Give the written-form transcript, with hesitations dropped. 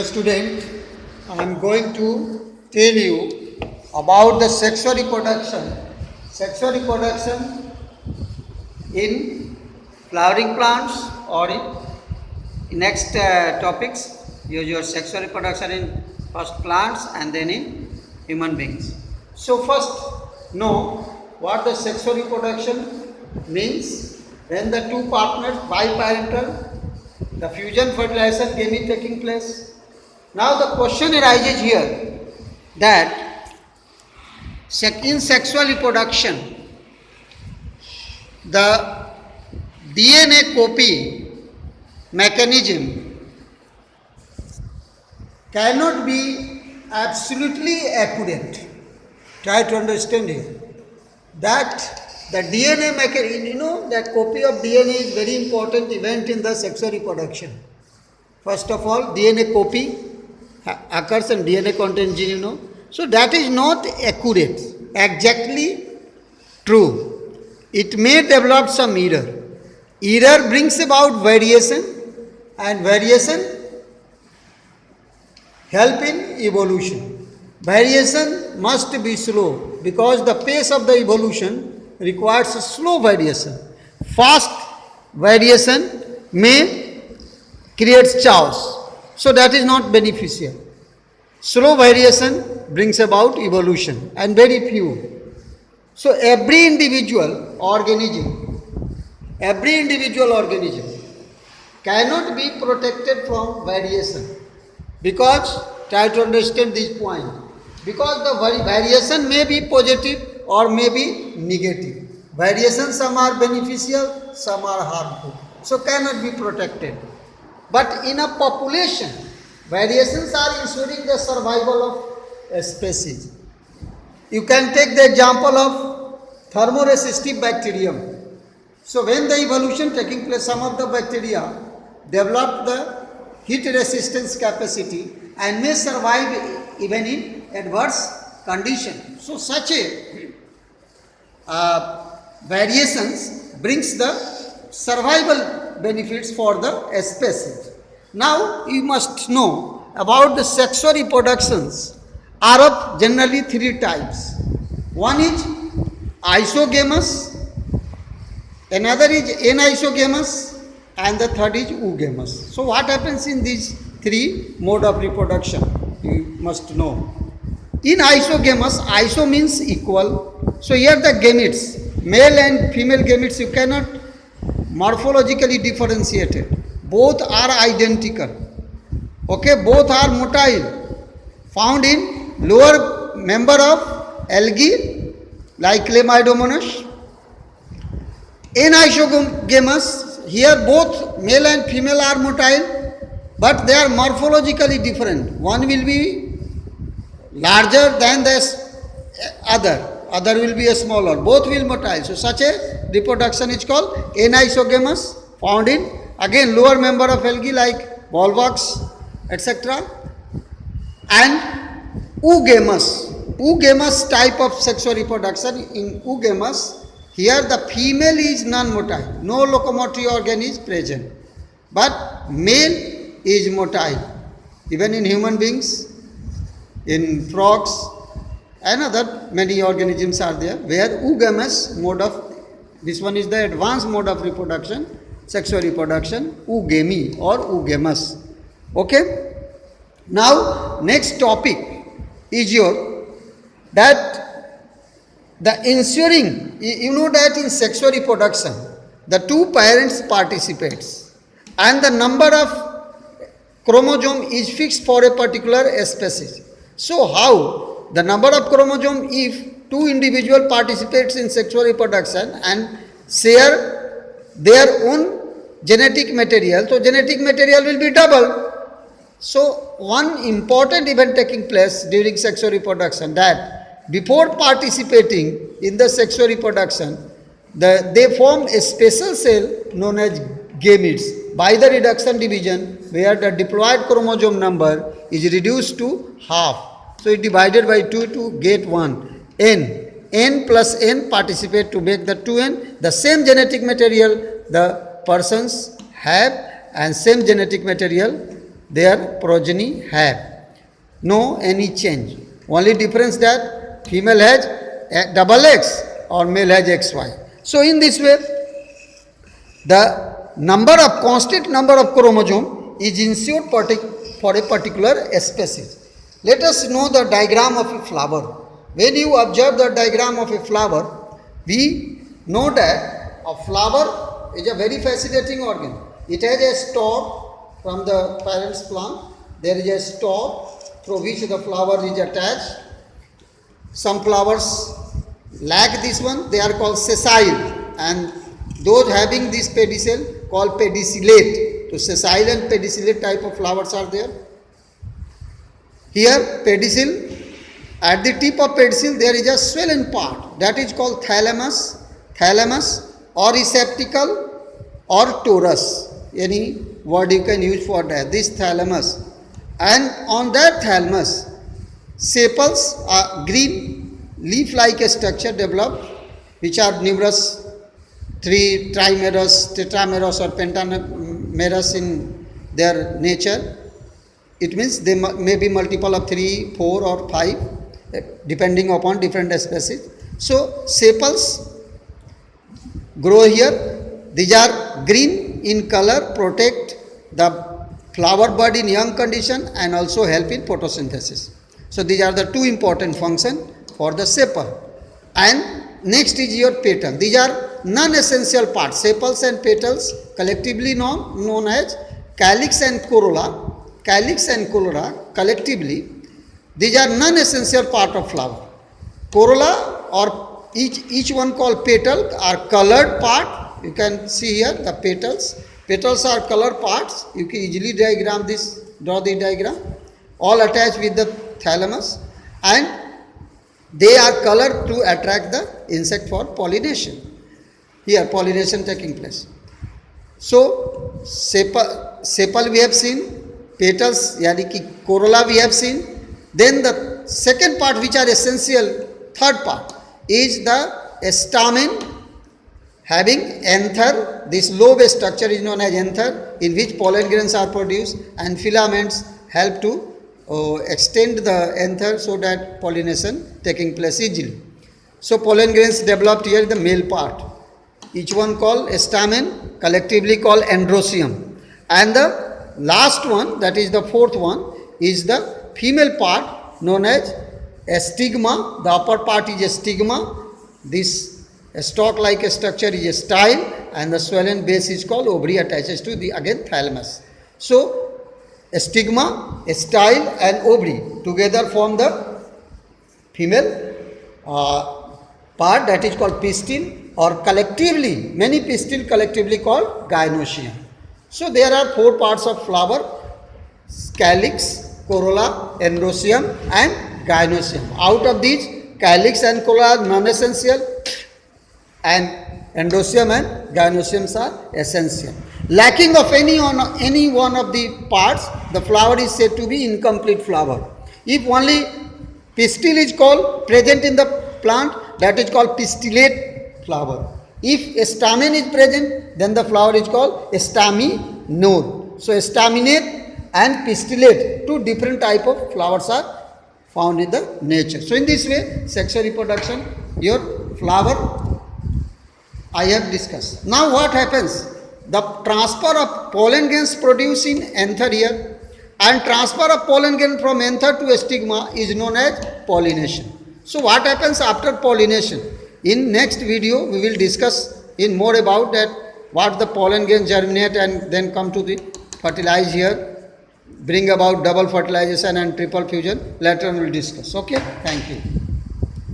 Student, I am going to tell you about the sexual reproduction. Sexual reproduction in flowering plants or in next topics. Use your sexual reproduction in first plants and then in human beings. So first know what the sexual reproduction means. When the two partners biparental, the fusion fertilization gamete taking place. Now the question arises here that in sexual reproduction, the DNA copy mechanism cannot be absolutely accurate. Try to understand here that the DNA mechanism, that copy of DNA is very important event in the sexual reproduction. First of all, DNA copy occurs and DNA contains gene, so that is not accurate, exactly true. It may develop some error. Error brings about variation, and variation help in evolution. Variation must be slow because the pace of the evolution requires a slow variation. Fast variation may create chaos. So that is not beneficial. Slow variation brings about evolution and very few. So every individual organism cannot be protected from variation. Because, try to understand this point, because the variation may be positive or may be negative. Variation, some are beneficial, some are harmful. So cannot be protected. But in a population, variations are ensuring the survival of a species. You can take the example of thermoresistive bacterium. So when the evolution taking place, some of the bacteria develop the heat resistance capacity and may survive even in adverse conditions. So such a variations brings the survival benefits for the species. Now you must know about the sexual reproductions are of generally three types. One is isogamous, another is anisogamous, and the third is oogamous. So what happens in these three mode of reproduction? You must know. In isogamous, iso means equal. So here the gametes, male and female gametes, you cannot morphologically differentiated. Both are identical. Okay, both are motile, found in lower member of algae like Chlamydomonas. Anisogamous, here both male and female are motile, but they are morphologically different. One will be larger than the other will be a smaller. Both will motile. So such a reproduction is called anisogamous, found in again lower member of algae like volvox, etc. And oogamous type of sexual reproduction. In oogamous, here the female is non-motile, no locomotory organ is present, but male is motile. Even in human beings, in frogs, and other many organisms are there where oogamous mode of, this one is the advanced mode of reproduction, sexual reproduction, oogamy or oogamous. Okay? Now, next topic is that the ensuring, you know that in sexual reproduction, the two parents participates and the number of chromosome is fixed for a particular species. So how the number of chromosome, if two individual participates in sexual reproduction and share their own genetic material, so genetic material will be double. So one important event taking place during sexual reproduction, that before participating in the sexual reproduction, they form a special cell known as gametes by the reduction division, where the diploid chromosome number is reduced to half. So it divided by 2 to get 1. N plus N participate to make the 2N. The same genetic material the persons have and same genetic material their progeny have. No any change. Only difference that female has double X or male has XY. So in this way, the constant number of chromosome is ensured for a particular species. Let us know the diagram of a flower. When you observe the diagram of a flower, we know that a flower is a very fascinating organ. It has a stalk from the parent's plant. There is a stalk through which the flower is attached. Some flowers lack this one, they are called sessile, and those having this pedicel called pedicellate. So sessile and pedicellate type of flowers are there. Here pedicel, at the tip of pedicel there is a swollen part that is called thalamus or receptacle or torus. Any word you can use for that. This thalamus, and on that thalamus sepals are green leaf-like structure developed, which are numerous trimerous, tetramerous or pentamerous in their nature. It means they may be multiple of 3, 4 or 5 depending upon different species. So sepals grow here. These are green in color, protect the flower bud in young condition and also help in photosynthesis. So these are the two important functions for the sepal. And next is your petal. These are non-essential parts. Sepals and petals collectively known as calyx and corolla. Calyx and corolla collectively, these are non-essential part of flower. Corolla or each one called petal are colored part. You can see here the petals. Petals are colored parts. You can easily draw the diagram. All attached with the thalamus, and they are colored to attract the insect for pollination. Here pollination taking place. So sepal we have seen, petals yani ki corolla we have seen. Then the second part, which are essential, third part is the stamen having anther. This lobe structure is known as anther, in which pollen grains are produced, and filaments help to extend the anther so that pollination taking place easily. So pollen grains developed here in the male part. Each one called stamen, collectively called androecium. And the last one, that is the fourth one, is the female part known as stigma. The upper part is a stigma. This stalk-like structure is a style, and the swollen base is called ovary, attaches to the again thalamus. So a stigma, a style and ovary together form the female part, that is called pistil, or collectively, many pistil collectively called gynoecium. So there are 4 parts of flower: calyx, corolla, androecium and gynoecium. Out of these, calyx and corolla are non-essential, and androecium and gynoecium are essential. Lacking of any one of the parts, the flower is said to be incomplete flower. If only pistil is called present in the plant, that is called pistillate flower. If a stamen is present, then the flower is called staminode. So staminate and pistillate, 2 different type of flowers are found in the nature. So in this way, sexual reproduction, your flower I have discussed. Now what happens? The transfer of pollen grains produced in anther here, and transfer of pollen grain from anther to a stigma is known as pollination. So what happens after pollination? In next video we will discuss in more about that, what the pollen grain germinate and then come to the fertilize here, bring about double fertilization and triple fusion. Later on we will discuss. Okay, thank you.